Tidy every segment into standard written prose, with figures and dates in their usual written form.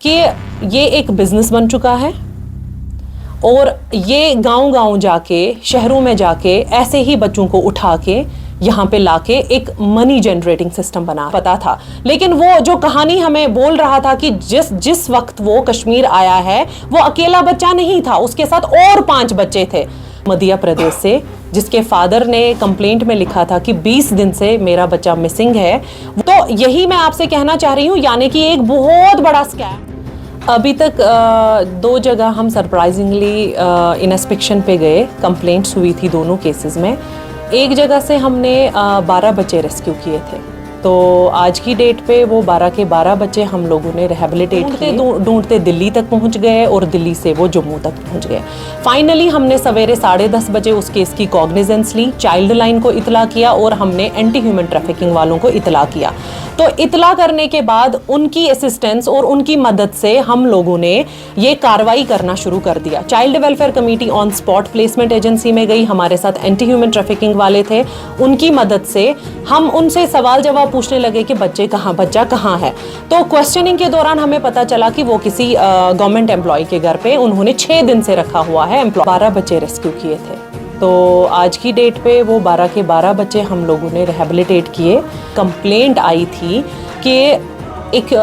कि ये एक बिजनेस बन चुका है और ये गांव-गांव जाके, शहरों में जाके ऐसे ही बच्चों को उठा के यहाँ पे लाके एक मनी जनरेटिंग सिस्टम बना पता था। लेकिन वो जो कहानी हमें बोल रहा था कि जिस वक्त वो कश्मीर आया है वो अकेला बच्चा नहीं था, उसके साथ और 5 बच्चे थे मध्य प्रदेश से, जिसके फादर ने कंप्लेंट में लिखा था कि 20 दिन से मेरा बच्चा मिसिंग है। तो यही मैं आपसे कहना चाह रही हूँ, यानी कि एक बहुत बड़ा स्कैम। अभी तक 2 जगह हम सरप्राइजिंगली इंस्पेक्शन पे गए, कंप्लेंट्स हुई थी दोनों केसेस में। एक जगह से हमने 12 बच्चे रेस्क्यू किए थे, तो आज की डेट पे वो 12 के 12 बच्चे हम लोगों ने रिहेबिलिटेट किए। ढूंढते दिल्ली तक पहुंच गए और दिल्ली से वो जम्मू तक पहुंच गए। फाइनली हमने सवेरे 10:30 बजे उस केस की कॉग्निजेंस ली, चाइल्ड लाइन को इतला किया और हमने एंटी ह्यूमन ट्रैफिकिंग वालों को इतला किया। तो इतला करने के बाद उनकी असिस्टेंस और उनकी मदद से हम लोगों ने ये कार्रवाई करना शुरू कर दिया। Child welfare committee on spot placement agency में गई, हमारे साथ एंटी ह्यूमन ट्रैफिकिंग वाले थे, उनकी मदद से हम उनसे सवाल जवाब पूछने लगे कि बच्चा कहाँ है। तो क्वेश्चनिंग के दौरान हमें पता चला कि वो किसी गवर्नमेंट एम्प्लॉय के घर पे उन्होंने 6 दिन से रखा हुआ है। 12 बच्चे रेस्क्यू किए थे, तो आज की डेट पे वो 12 के 12 बच्चे हम लोगों ने रिहेबिलिटेट किए। कंप्लेंट आई थी कि एक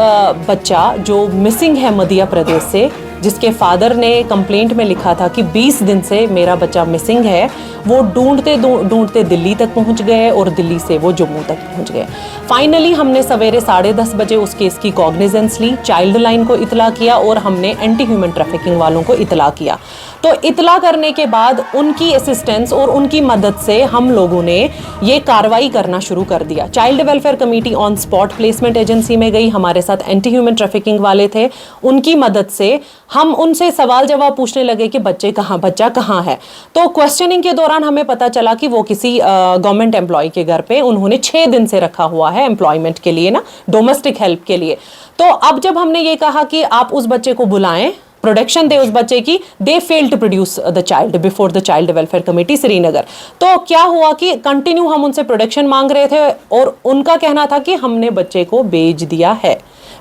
बच्चा जो मिसिंग है मध्य प्रदेश से, जिसके फादर ने कंप्लेंट में लिखा था कि 20 दिन से मेरा बच्चा मिसिंग है, वो ढूंढते दिल्ली तक पहुंच गए और दिल्ली से वो जम्मू तक पहुंच गए। फाइनली हमने सवेरे 10:30 बजे उस केस की कॉग्निजेंस ली, चाइल्ड लाइन को इतला किया और हमने एंटी ह्यूमन ट्रैफिकिंग वालों को इतला किया। तो इतला करने के बाद उनकी असिस्टेंस और उनकी मदद से हम लोगों ने ये कार्रवाई करना शुरू कर दिया। Child welfare committee on spot placement agency में गई, हमारे साथ एंटी ह्यूमन ट्रैफिकिंग वाले थे, उनकी मदद से हम उनसे सवाल जवाब पूछने लगे कि बच्चा कहाँ है। तो क्वेश्चनिंग के दौरान हमें पता चला कि वो किसी गवर्नमेंट एम्प्लॉय के घर पे उन्होंने 6 दिन से रखा हुआ है एम्प्लॉयमेंट के लिए ना, डोमेस्टिक हेल्प के लिए। तो अब जब हमने ये कहा कि आप उस बच्चे को बुलाएं, प्रोडक्शन दे उस बच्चे की, they fail to produce the child before the child welfare committee Srinagar. तो क्या हुआ कि कंटिन्यू हम उनसे प्रोडक्शन मांग रहे थे और उनका कहना था कि हमने बच्चे को भेज दिया है।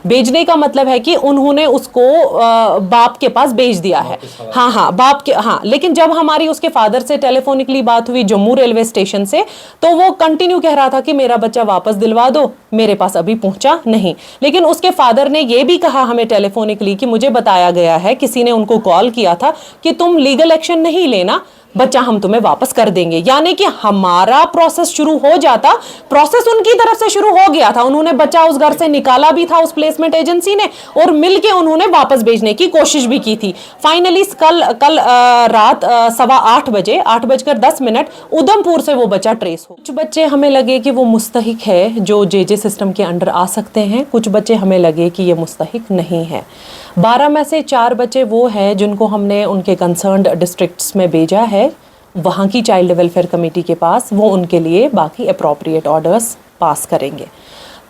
भेजने का मतलब है कि उन्होंने उसको बाप के पास भेज दिया है। हाँ, बाप के, हाँ। लेकिन जब हमारी उसके फादर से टेलीफोनिकली बात हुई जम्मू रेलवे स्टेशन से, तो वो कंटिन्यू कह रहा था कि मेरा बच्चा वापस दिलवा दो, मेरे पास अभी पहुंचा नहीं। लेकिन उसके फादर ने ये भी कहा हमें टेलीफोनिकली कि मुझे बताया गया है, किसी ने उनको कॉल किया था कि तुम लीगल एक्शन नहीं लेना, बच्चा हम तुम्हें वापस कर देंगे। यानी कि हमारा प्रोसेस शुरू हो जाता, प्रोसेस उनकी तरफ से शुरू हो गया था। उन्होंने बच्चा उस घर से निकाला भी था उस प्लेसमेंट एजेंसी ने, और मिलके उन्होंने वापस भेजने की कोशिश भी की थी। फाइनली कल रात 8:15 बजे 8:10 उधमपुर से वो बच्चा ट्रेस हो। कुछ बच्चे हमें लगे कि वो मुस्तहिक है जो जे सिस्टम के अंडर आ सकते हैं, कुछ बच्चे हमें लगे कि ये मुस्तहिक नहीं है। 12 में से 4 बच्चे वो हैं जिनको हमने उनके कंसर्न्ड डिस्ट्रिक्ट्स में भेजा है, वहाँ की चाइल्ड वेलफेयर कमेटी के पास, वो उनके लिए बाकी अप्रोप्रिएट ऑर्डर्स पास करेंगे।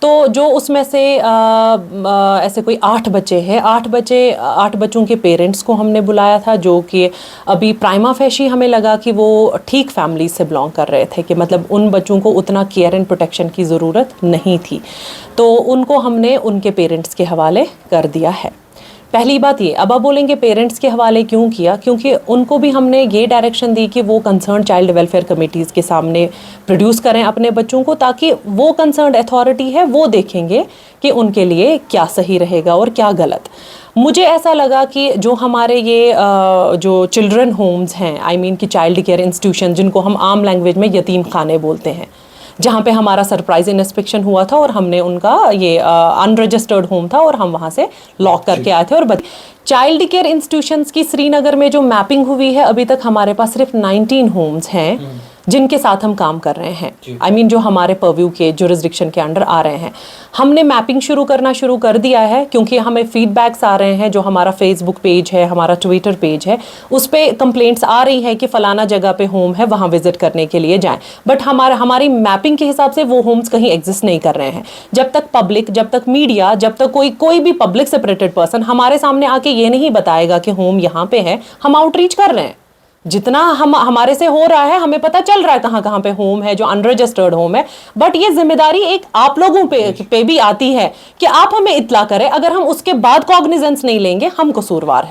तो जो उसमें से ऐसे कोई 8 बच्चे हैं, 8 बच्चों के पेरेंट्स को हमने बुलाया था, जो कि अभी प्राइमा फेशी हमें लगा कि वो ठीक फैमिली से बिलोंग कर रहे थे, कि मतलब उन बच्चों को उतना केयर एंड प्रोटेक्शन की ज़रूरत नहीं थी। तो उनको हमने उनके पेरेंट्स के हवाले कर दिया है। पहली बात ये, अब आप बोलेंगे पेरेंट्स के हवाले क्यों किया, क्योंकि उनको भी हमने ये डायरेक्शन दी कि वो कंसर्न चाइल्ड वेलफेयर कमेटीज़ के सामने प्रोड्यूस करें अपने बच्चों को, ताकि वो कंसर्न अथॉरिटी है वो देखेंगे कि उनके लिए क्या सही रहेगा और क्या गलत। मुझे ऐसा लगा कि जो हमारे ये जो चिल्ड्रन होम्स हैं, आई मीन कि चाइल्ड केयर इंस्टीट्यूशन, जिनको हम आम लैंग्वेज में यतीम खाने बोलते हैं, जहाँ पे हमारा सरप्राइज इंस्पेक्शन हुआ था और हमने उनका ये अनरजिस्टर्ड होम था और हम वहाँ से लॉक करके आए थे। और चाइल्ड केयर इंस्टीट्यूशंस की श्रीनगर में जो मैपिंग हुई है, अभी तक हमारे पास सिर्फ 19 होम्स हैं जिनके साथ हम काम कर रहे हैं, आई मीन जो हमारे पर्व्यू के जुरिस्डिक्शन के अंडर आ रहे हैं। हमने मैपिंग शुरू कर दिया है, क्योंकि हमें फीडबैक्स आ रहे हैं। जो हमारा फेसबुक पेज है, हमारा ट्विटर पेज है, उस पर कंप्लेंट्स आ रही है कि फलाना जगह पे होम है, वहाँ विजिट करने के लिए जाएं। बट हमारी मैपिंग के हिसाब से वो होम्स कहीं एग्जिस्ट नहीं कर रहे हैं। जब तक पब्लिक, जब तक मीडिया, जब तक कोई भी पब्लिक सेपरेटेड पर्सन हमारे सामने आके ये नहीं बताएगा कि होम यहाँ पे है, हम आउटरीच कर रहे हैं। जितना हमारे से हो रहा है, हमें पता चल रहा है कहां कहां पे होम है जो अनरजिस्टर्ड होम है, बट ये जिम्मेदारी एक आप लोगों पे भी आती है कि आप हमें इत्तला करें। अगर हम उसके बाद कॉग्निजेंस नहीं लेंगे, हम कसूरवार है।